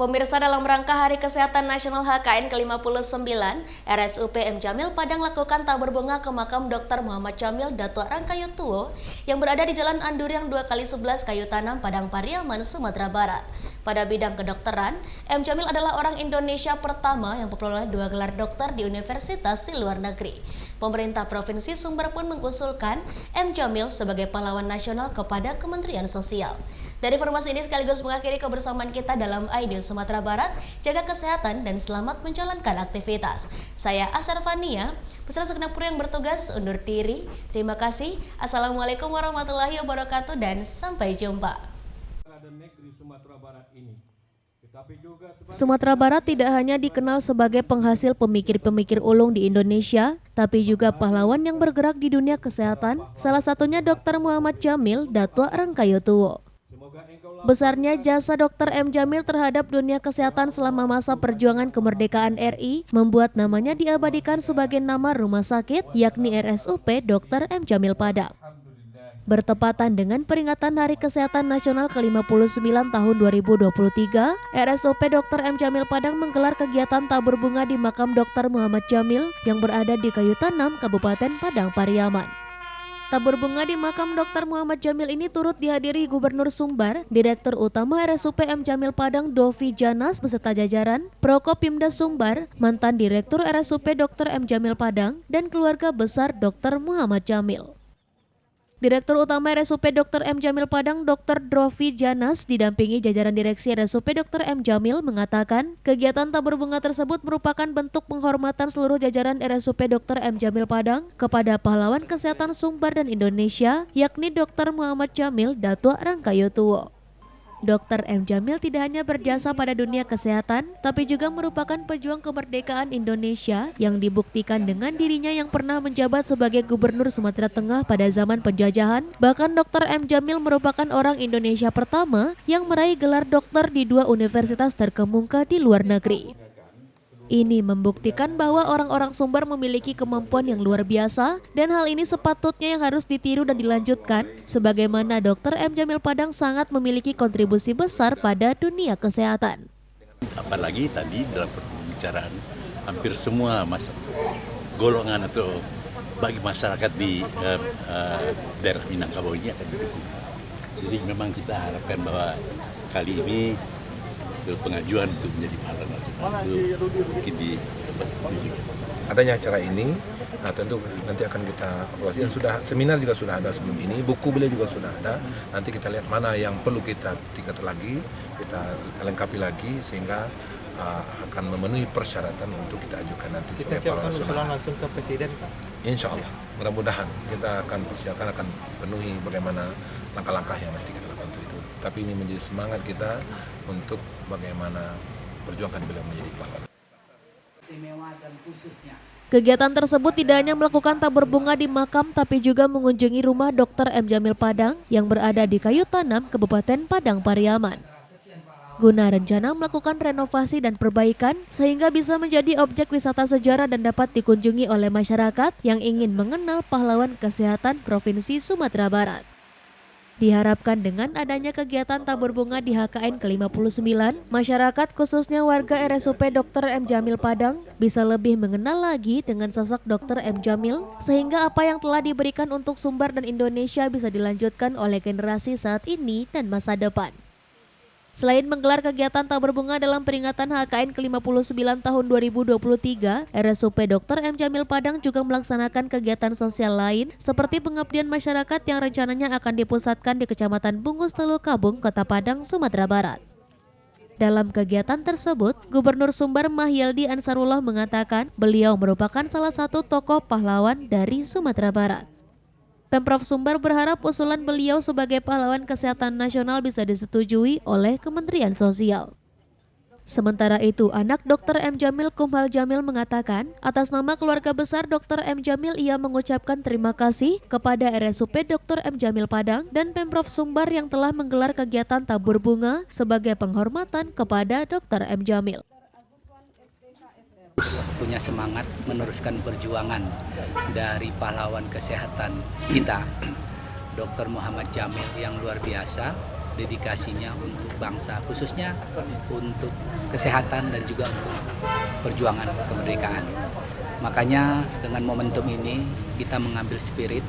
Pemirsa, dalam rangka Hari Kesehatan Nasional HKN ke-59, RSUP M. Jamil Padang lakukan tabur bunga ke makam Dr. Muhammad Jamil Datuk Rangkayutuo yang berada di Jalan Anduriang 2x11 Kayu Tanam, Padang Pariaman, Sumatera Barat. Pada bidang kedokteran, M. Jamil adalah orang Indonesia pertama yang memperoleh 2 gelar dokter di universitas di luar negeri. Pemerintah Provinsi Sumber pun mengusulkan M. Jamil sebagai pahlawan nasional kepada Kementerian Sosial. Dari informasi ini sekaligus mengakhiri kebersamaan kita dalam ID Sumatera Barat. Jaga kesehatan dan selamat menjalankan aktivitas. Saya Asar Fania, beserta segenap kru yang bertugas undur diri. Terima kasih. Assalamualaikum warahmatullahi wabarakatuh dan sampai jumpa. Sumatera Barat tidak hanya dikenal sebagai penghasil pemikir-pemikir ulung di Indonesia, tapi juga pahlawan yang bergerak di dunia kesehatan, salah satunya Dr. Muhammad Jamil Datuk Rangkayutuo. Besarnya jasa Dr. M. Jamil terhadap dunia kesehatan selama masa perjuangan kemerdekaan RI membuat namanya diabadikan sebagai nama rumah sakit, yakni RSUP Dr. M. Jamil Padang. Bertepatan dengan peringatan Hari Kesehatan Nasional ke-59 tahun 2023, RSUP Dr. M. Jamil Padang menggelar kegiatan tabur bunga di makam Dr. Muhammad Jamil yang berada di Kayu Tanam, Kabupaten Padang Pariaman. Tabur bunga di makam Dr. Muhammad Jamil ini turut dihadiri Gubernur Sumbar, Direktur Utama RSUP M. Jamil Padang Dovi Janas beserta jajaran, Prokopimda Sumbar, mantan Direktur RSUP Dr. M. Jamil Padang, dan keluarga besar Dr. Muhammad Jamil. Direktur Utama RSUP Dr. M. Jamil Padang, Dr. Dovi Janas, didampingi jajaran direksi RSUP Dr. M. Jamil mengatakan, kegiatan tabur bunga tersebut merupakan bentuk penghormatan seluruh jajaran RSUP Dr. M. Jamil Padang kepada pahlawan kesehatan Sumbar dan Indonesia, yakni Dr. Muhammad Jamil Datuk Rangkayutuo. Dr. M. Jamil tidak hanya berjasa pada dunia kesehatan, tapi juga merupakan pejuang kemerdekaan Indonesia yang dibuktikan dengan dirinya yang pernah menjabat sebagai Gubernur Sumatera Tengah pada zaman penjajahan. Bahkan Dr. M. Jamil merupakan orang Indonesia pertama yang meraih gelar dokter di 2 universitas terkemuka di luar negeri. Ini membuktikan bahwa orang-orang Sumbar memiliki kemampuan yang luar biasa dan hal ini sepatutnya yang harus ditiru dan dilanjutkan sebagaimana Dr. M. Jamil Padang sangat memiliki kontribusi besar pada dunia kesehatan. Apalagi tadi dalam pembicaraan hampir semua golongan atau bagi masyarakat di daerah Minangkabau ini akan didukung. Jadi memang kita harapkan bahwa kali ini pengajuan untuk menjadi pahlawan nasional itu mungkin adanya acara ini, nah tentu nanti akan kita evaluasi. Sudah seminar juga sudah ada sebelum ini, buku beliau juga sudah ada. Nanti kita lihat mana yang perlu kita tingkat lagi, kita lengkapi lagi sehingga akan memenuhi persyaratan untuk kita ajukan nanti sebagai pahlawan nasional. Langsung ke Presiden, Pak? Insya Allah, mudah-mudahan kita akan persiapkan, akan penuhi bagaimana langkah-langkah yang mesti kita lakukan untuk itu. Tapi ini menjadi semangat kita untuk bagaimana perjuangkan beliau menjadi pahlawan. Kegiatan tersebut tidak hanya melakukan tabur bunga di makam, tapi juga mengunjungi rumah Dr. M. Jamil Padang yang berada di Kayu Tanam, Kabupaten Padang Pariaman, guna rencana melakukan renovasi dan perbaikan sehingga bisa menjadi objek wisata sejarah dan dapat dikunjungi oleh masyarakat yang ingin mengenal pahlawan kesehatan Provinsi Sumatera Barat. Diharapkan dengan adanya kegiatan tabur bunga di HKN ke-59, masyarakat khususnya warga RSUP Dr. M. Jamil Padang bisa lebih mengenal lagi dengan sosok Dr. M. Jamil sehingga apa yang telah diberikan untuk Sumbar dan Indonesia bisa dilanjutkan oleh generasi saat ini dan masa depan. Selain menggelar kegiatan tabur bunga dalam peringatan HKN ke-59 tahun 2023, RSUP Dr. M. Jamil Padang juga melaksanakan kegiatan sosial lain seperti pengabdian masyarakat yang rencananya akan dipusatkan di Kecamatan Bungus Telu Kabung, Kota Padang, Sumatera Barat. Dalam kegiatan tersebut, Gubernur Sumbar Mahyildi Ansarullah mengatakan beliau merupakan salah satu tokoh pahlawan dari Sumatera Barat. Pemprov Sumbar berharap usulan beliau sebagai pahlawan kesehatan nasional bisa disetujui oleh Kementerian Sosial. Sementara itu, anak Dr. M. Jamil Kumhal Jamil mengatakan, atas nama keluarga besar Dr. M. Jamil ia mengucapkan terima kasih kepada RSUP Dr. M. Jamil Padang dan Pemprov Sumbar yang telah menggelar kegiatan tabur bunga sebagai penghormatan kepada Dr. M. Jamil. Punya semangat meneruskan perjuangan dari pahlawan kesehatan kita, Dr. Muhammad Jamil yang luar biasa, dedikasinya untuk bangsa, khususnya untuk kesehatan dan juga untuk perjuangan kemerdekaan. Makanya dengan momentum ini kita mengambil spirit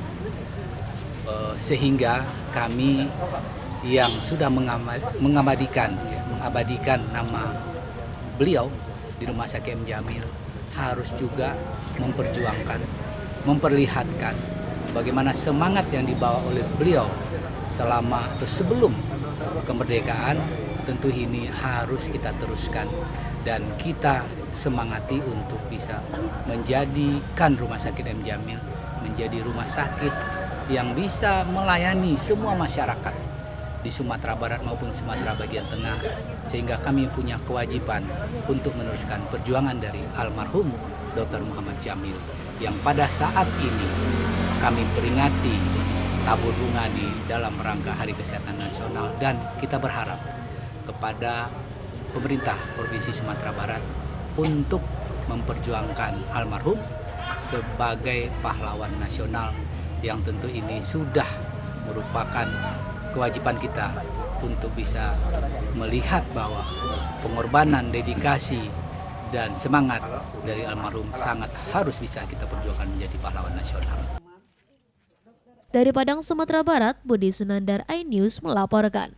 sehingga kami yang sudah mengabadikan nama beliau di Rumah Sakit M. Jamil harus juga memperjuangkan, memperlihatkan bagaimana semangat yang dibawa oleh beliau selama atau sebelum kemerdekaan. Tentu ini harus kita teruskan dan kita semangati untuk bisa menjadikan Rumah Sakit M. Jamil menjadi rumah sakit yang bisa melayani semua masyarakat di Sumatera Barat maupun Sumatera bagian tengah, sehingga kami punya kewajiban untuk meneruskan perjuangan dari almarhum Dr. Muhammad Jamil yang pada saat ini kami peringati tabur bunga di dalam rangka Hari Kesehatan Nasional, dan kita berharap kepada pemerintah Provinsi Sumatera Barat untuk memperjuangkan almarhum sebagai pahlawan nasional yang tentu ini sudah merupakan kewajiban kita untuk bisa melihat bahwa pengorbanan, dedikasi, dan semangat dari almarhum sangat harus bisa kita perjuangkan menjadi pahlawan nasional. Dari Padang, Sumatera Barat, Budi Sunandar, iNews melaporkan.